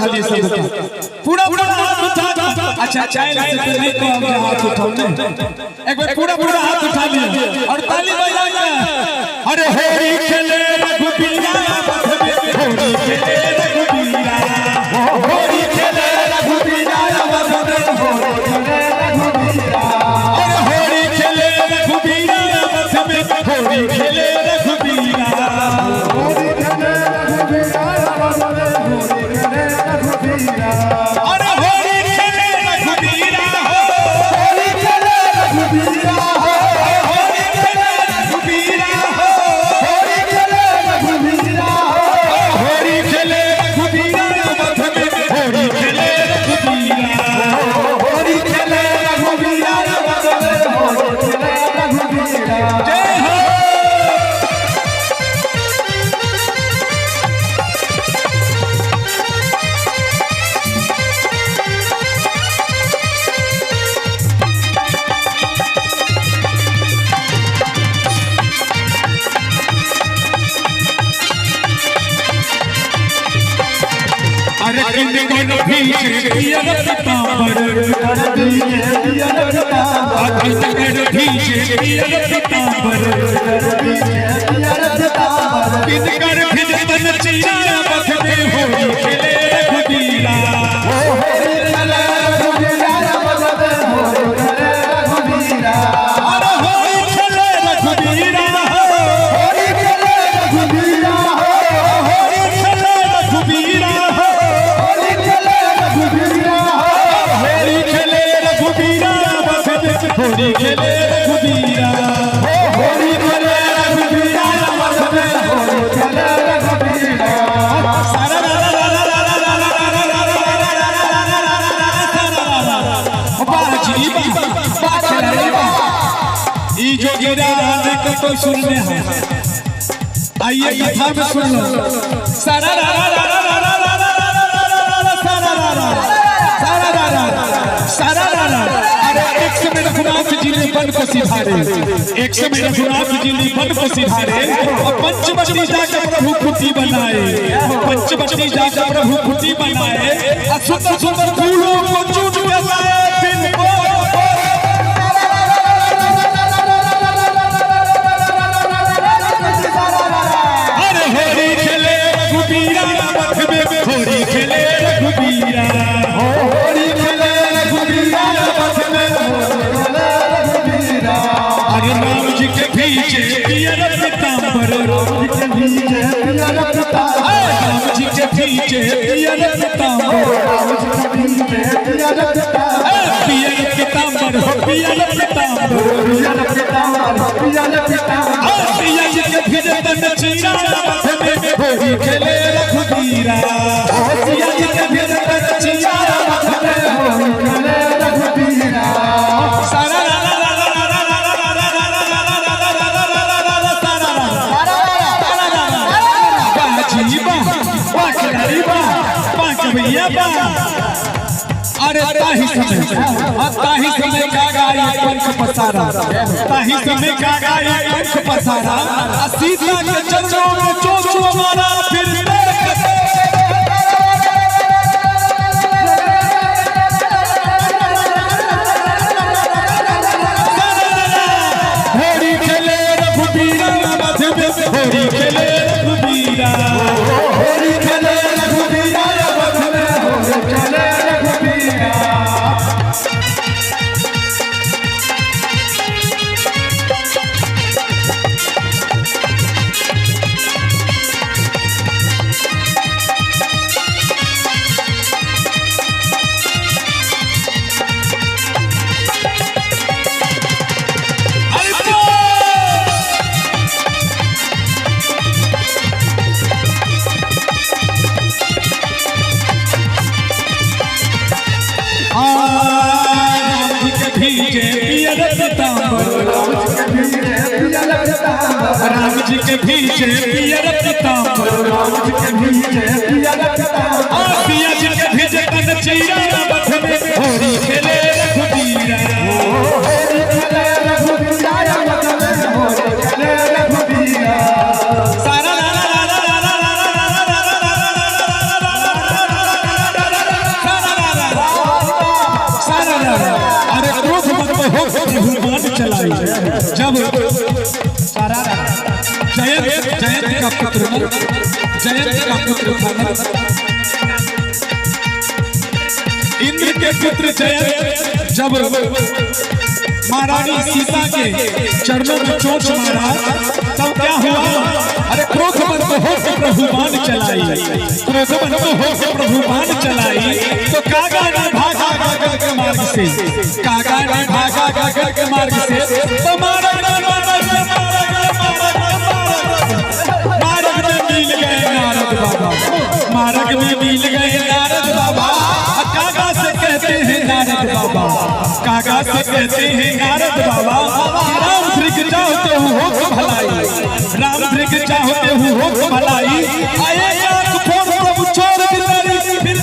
उठा लिए सब पूरा पूरा हाथ उठा। अच्छा चाइल्ड से पहले को हाथ उठाओ एक बार पूरा पूरा हाथ उठा लिए और ताली बजाइए। अरे होली खेले रघुबीरा होली खेले रघुबीरा होली खेले रघुबीरा अरे होली खेले रघुबीरा होली खेले रघुबीरा अरे होली खेले रघुबीरा होली खेले रघुबीरा होली खेले रघुबीरा होली खेले रघुबीरा होली खेले रघुबीरा होली खेले रघुबीरा होली खेले रघुबीरा जय हो। अरे किंद को भीजे पियर पीतांबर किंद को भीजे पियर पीतांबर किंद कर भीजे तन चीरा बख में होली खेले रघुबीरा अरे होली खेले रघुबीरा होली खेले रघुबीरा होली खेले रघुबीरा होली खेले रघुबीरा होली खेले रघुबीरा होली खेले रघुबीरा होली खेले रघुबीरा सारा बाजी ई जो गिरा को तो सुनने हैं आइए कथा में सुन लो। सारा अरे एक समय रघुनाथ जी ने वन को सिधारे एक समय रघुनाथ जी ने वन को सिधारे और पंचवटी जाकर प्रभु कुटी बनाए पंचवटी जाकर प्रभु कुटी बनाए और सुंदर सुंदर फूलों को चूट के लाए बिन अरे होली खेले रघुबीरा होली खेले रघुबीरा होली खेले रघुबीरा अरे राम जी के भीजे पियर पीतांबर राम जी के भीजे पियर पीतांबर पियर पीतांबर पियर पीतांबर पियर जी के भीजे तन चीरा होली खेले रघुबीरा पियर जी के भीजे तन चीरा होली खेले रघुबीरा सारा अरे ताही समय का गाई पंख पसारा ताही समय का गाई पंख पसारा सीता के चचो में चोचो मारा फिर होली खेले रघुबीरा होली खेले रघुबीरा होली खेले रघुबीरा होली खेले रघुबीरा राम जी के भीजे पियर पीतांबर पिया जी के भीजे तन चीरा बख में होली खेले रघुबीरा होली खेले रघुबीरा सारा जब जयंत का पुत्र था इंद्र के पुत्र जयंत जब महारानी सीता के चरणों में चोट मारा तब क्या हुआ? अरे क्रोधवंत होकर प्रभु बाण चलाई, क्रोधवंत होकर प्रभु बाण चलाई तो कागा ने भागा गगन के मार्ग से, कागा ने भागा गगन के मार्ग से तो मार्ग में मिल गए नारद बाबा, मार्ग में मिल गए नारद बाबा। कागा से कहते हैं नारद बाबा, कागा से कहते हैं नारद बाबा, राम भृग चाहते हो भलाई, राम भृग चाहते हो भलाई, आए आंख फोड़ प्रभु छोड़ गिरधारी फिर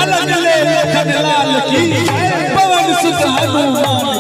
अलग ले लखन लाल की पवन सुत हनुमान